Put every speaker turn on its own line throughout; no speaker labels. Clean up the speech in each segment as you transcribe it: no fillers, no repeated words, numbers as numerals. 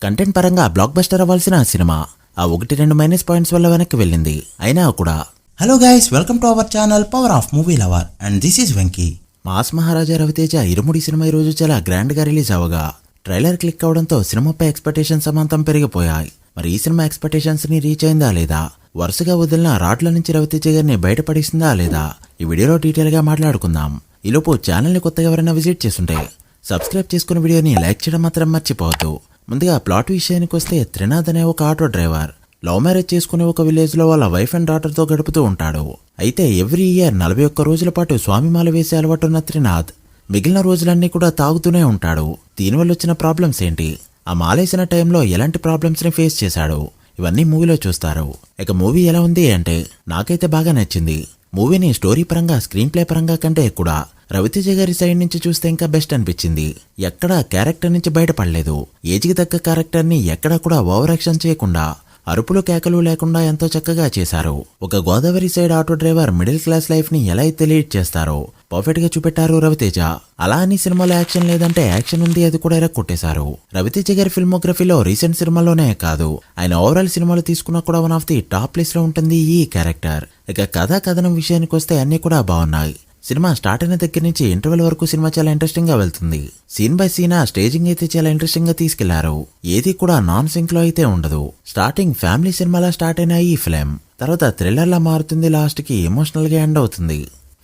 Content పరంగా block buster అవ్వాల్సిన cinema ఆ 1-2 మైనస్ పాయింట్స్ వల్ల వెనక్కి వెళ్ళింది. అయినా కూడా
hello guys, welcome to our channel power of movie lover and this is Venky.
Mass Maharaja Raviteja irumudi cinema ఈరోజు చాలా గ్రాండ్ గా రిలీజ్ అవగా ట్రైలర్ క్లిక్ అవడంతో సినిమాపై ఎక్స్పెక్టేషన్స్ సమాంతం పెరిగిపోయాయి. మరి ఈ సినిమా ఎక్స్పెక్టేషన్స్ ని రీచ్ అయిందా లేదా, వరుసగా వదిలిన రాడ్ల నుంచి రవితేజ గారిని బయటపడిస్తుందా లేదా, ఈ వీడియోలో డీటెయిల్ గా మాట్లాడుకుందాం. ఈలోపు ఛానల్ ని కొత్తగా ఎవరైనా విజిట్ చేస్తుంటే సబ్స్క్రైబ్ చేసుకున్న వీడియోని లైక్ చేయడం మాత్రం మర్చిపోవద్దు. ముందుగా ప్లాట్ విషయానికి వస్తే, త్రినాథ్ అనే ఒక ఆటో డ్రైవర్ లవ్ మ్యారేజ్ చేసుకునే ఒక విలేజ్ లో వాళ్ళ వైఫ్ అండ్ డాటర్ తో గడుపుతూ ఉంటాడు. అయితే ఎవ్రీ ఇయర్ 41 రోజుల పాటు స్వామిమాల వేసే అలవాటున్న త్రినాథ్ మిగిలిన రోజులన్నీ కూడా తాగుతూనే ఉంటాడు. దీనివల్ల వచ్చిన ప్రాబ్లమ్స్ ఏంటి, ఆ మాలేసిన టైంలో ఎలాంటి ప్రాబ్లమ్స్ ని ఫేస్ చేశాడు, ఇవన్నీ మూవీలో చూస్తారు. ఇక మూవీ ఎలా ఉంది అంటే, నాకైతే బాగా నచ్చింది. మూవీని స్టోరీ పరంగా, స్క్రీన్ ప్లే పరంగా కంటే కూడా రవితేజ గారి సైడ్ నుంచి చూస్తే ఇంకా బెస్ట్ అనిపించింది. ఎక్కడా క్యారెక్టర్ నుంచి బయటపడలేదు. ఏజ్కి తగ్గ క్యారెక్టర్ ని ఎక్కడా కూడా ఓవర్ యాక్షన్ చేయకుండా, అరుపులు కేకలు లేకుండా ఎంతో చక్కగా చేశారు. ఒక Godavari side auto driver middle class life ని ఎలా అయితే లీడ్ చేస్తారో పర్ఫెక్ట్ గా చూపెట్టారు రవితేజ. అలా అని సినిమాలో యాక్షన్ లేదంటే యాక్షన్ ఉంది, అది కూడా ఎరక్కొట్టేశారు. రవితేజ గారి ఫిల్మోగ్రఫీలో రీసెంట్ సినిమాలోనే కాదు, ఆయన ఓవరాల్ సినిమాలు తీసుకున్నా కూడా one of the top list లో ఉంటుంది ఈ క్యారెక్టర్. ఇక కథనం విషయానికి వస్తే అన్ని కూడా బాగున్నాయి. సినిమా స్టార్ట్ అయిన దగ్గర నుంచి ఇంటర్వెల్ వరకు సినిమా చాలా ఇంట్రెస్టింగ్ గా వెళ్తుంది. సీన్ బై సీన్ స్టేజింగ్ అయితే చాలా ఇంట్రెస్టింగ్ గా తీసుకెళ్లారు. ఏది కూడా నాన్ సింక్ లో అయితే ఉండదు. స్టార్టింగ్ ఫ్యామిలీ సినిమాలా స్టార్ట్ అయిన ఈ ఫిల్మ్ తర్వాత థ్రిల్లర్ లా మారుతుంది, లాస్ట్ కి ఎమోషనల్ గా ఎండ్ అవుతుంది.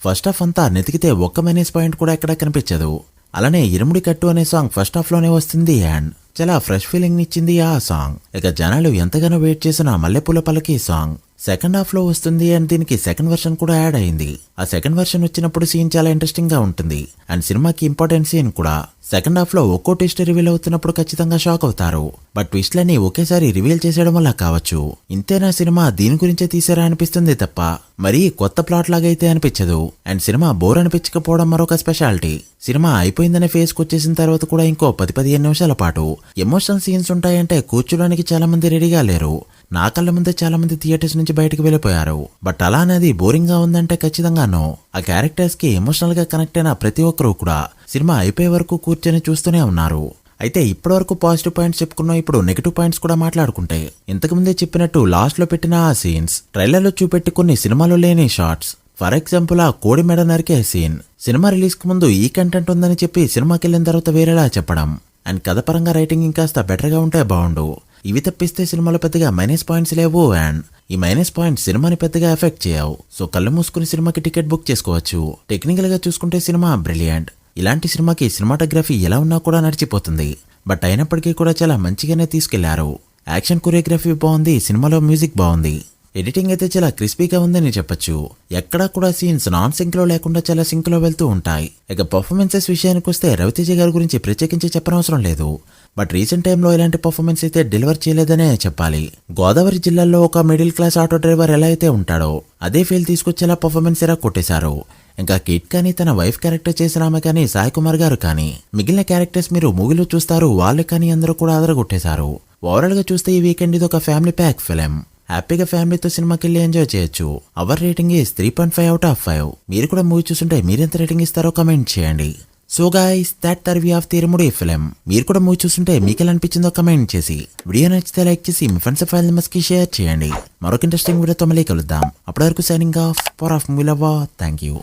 ఫస్ట్ హాఫ్ అంతా నెతికితే ఒక్క మైనస్ పాయింట్ కూడా ఎక్కడా కనిపించదు. అలానే ఇరుముడి కట్టు అనే సాంగ్ ఫస్ట్ హాఫ్ లోనే వస్తుంది అండ్ చాలా ఫ్రెష్ ఫీలింగ్ ఇచ్చింది ఆ సాంగ్. ఇక జనాలు ఎంతగానో వెయిట్ చేసిన మల్లెపూల పలకి సాంగ్ సెకండ్ హాఫ్ లో వస్తుంది అండ్ దీనికి సెకండ్ వర్షన్ కూడా యాడ్ అయింది. ఆ సెకండ్ వర్షన్ వచ్చినప్పుడు సీన్ చాలా ఇంట్రెస్టింగ్ గా ఉంటుంది అండ్ సినిమాకి ఇంపార్టెంట్ సీన్ కూడా. సెకండ్ హాఫ్ లో ఒక్కో ట్విస్ట్ రివీల్ అవుతున్నప్పుడు ఖచ్చితంగా షాక్ అవుతారు. బట్ ట్విస్ట్లన్నీ ఒకేసారి రివీల్ చేసేయడం వల్ల కావచ్చు, ఇంతేనా సినిమా దీని గురించే తీసారా అనిపిస్తుంది తప్ప మరీ కొత్త ప్లాట్ లాగైతే అనిపించదు. అండ్ సినిమా బోర్ అనిపించకపోవడం మరొక స్పెషాలిటీ. సినిమా అయిపోయిందనే ఫేస్ కు వచ్చేసిన తర్వాత కూడా ఇంకో 10-15 నిమిషాల పాటు ఎమోషనల్ సీన్స్ ఉంటాయంటే కూర్చోడానికి చాలా మంది రెడీగా లేరు. నా కళ్ళ ముందే చాలా మంది థియేటర్స్ నుంచి బయటకు వెళ్ళిపోయారు. బట్ అలా అనేది బోరింగ్ గా ఉందంటే ఖచ్చితంగానో ఆ క్యారెక్టర్స్ కి ఎమోషనల్ గా కనెక్ట్ అయిన ప్రతి ఒక్కరూ కూడా సినిమా అయిపోయే వరకు కూర్చొని చూస్తూనే ఉన్నారు. అయితే ఇప్పటి వరకు పాజిటివ్ పాయింట్స్ చెప్పుకున్నాం, ఇప్పుడు నెగిటివ్ పాయింట్స్ కూడా మాట్లాడుకుంటే, ఇంతకు ముందే చెప్పినట్టు లాస్ట్ లో పెట్టిన ఆ సీన్స్ ట్రైలర్ లో చూపెట్టి కొన్ని సినిమాలో లేని షార్ట్స్. ఫర్ ఎగ్జాంపుల్ ఆ కోడి మెడ నరికే సీన్ సినిమా రిలీజ్ కు ముందు ఈ కంటెంట్ ఉందని చెప్పి సినిమాకి వెళ్ళిన తర్వాత వేరేలా చెప్పడం. అండ్ కథ పరంగా రైటింగ్ ఇంకాస్త బెటర్ గా ఉంటే బాగుండు. ఇవి తప్పిస్తే సినిమాలో పెద్దగా మైనస్ పాయింట్స్ లేవు అండ్ ఈ మైనస్ పాయింట్స్ సినిమాని పెద్దగా ఎఫెక్ట్ చేయవు. సో కళ్ళు మూసుకుని సినిమాకి టికెట్ బుక్ చేసుకోవచ్చు. టెక్నికల్ గా చూసుకుంటే సినిమా బ్రిలియంట్. ఇలాంటి సినిమాకి సినిమాటోగ్రఫీ ఎలా ఉన్నా కూడా నడిచిపోతుంది. బట్ అయినప్పటికీ కూడా చాలా మంచిగానే తీసుకెళ్లారు. యాక్షన్ కొరియోగ్రఫీ బాగుంది, సినిమాలో మ్యూజిక్ బాగుంది, ఎడిటింగ్ అయితే చాలా క్రిస్పీగా ఉందని చెప్పొచ్చు. ఎక్కడా కూడా సీన్స్ నాన్ సింక్ లో లేకుండా చాలా సింక్ లో వెళ్తూ ఉంటాయి. ఇక పర్ఫార్మెన్సెస్ విషయానికి వస్తే రవితేజ గారి గురించి ప్రత్యేకించి చెప్పనవసరం లేదు. బట్ రీసెంట్ టైంలో ఇలాంటి పర్ఫార్మెన్స్ అయితే డెలివర్ చేయలేదనే చెప్పాలి. గోదావరి జిల్లాలో ఒక మిడిల్ క్లాస్ ఆటో డ్రైవర్ ఎలా అయితే ఉంటాడో అదే ఫీల్ తీసుకొచ్చేలా పర్ఫార్మెన్స్ ఎలా కొట్టేశారు. ఇంకా కిట్ కానీ, తన వైఫ్ క్యారెక్టర్ చేసిన ఆమె కానీ, సాయి కుమార్ గారు కానీ, మిగిలిన క్యారెక్టర్స్ మీరు మూవీలో చూస్తారు, వాళ్ళు కానీ అందరూ కూడా అదరగొట్టేశారు. ఓవరాల్ గా చూస్తే ఈ వీకెండ్ ఇది ఒక ఫ్యామిలీ ప్యాక్ ఫిల్మ్. హ్యాపీగా ఫ్యామిలీతో సినిమాకి వెళ్ళి ఎంజాయ్ చేయొచ్చు. Our rating is 3.5/5. మీరు కూడా మూవీ చూస్తుంటే మీరెంత రేటింగ్ ఇస్తారో కమెంట్ చేయండి. So guys, that review of the irumudi film. మీరు కూడా మూవీ చూస్తుంటే మీకు ఎలా అనిపించిందో కమెంట్ చేసి, వీడియో నచ్చితే లైక్ చేసి మీ ఫ్రెండ్స్ ఫైల్ మెంబర్స్ కి షేర్ చేయండి. మరొక ఇంట్రెస్టింగ్ వీడియోతో మళ్ళీ కలుద్దాం. అప్పటి వరకు signing off power of movie lover. Thank you.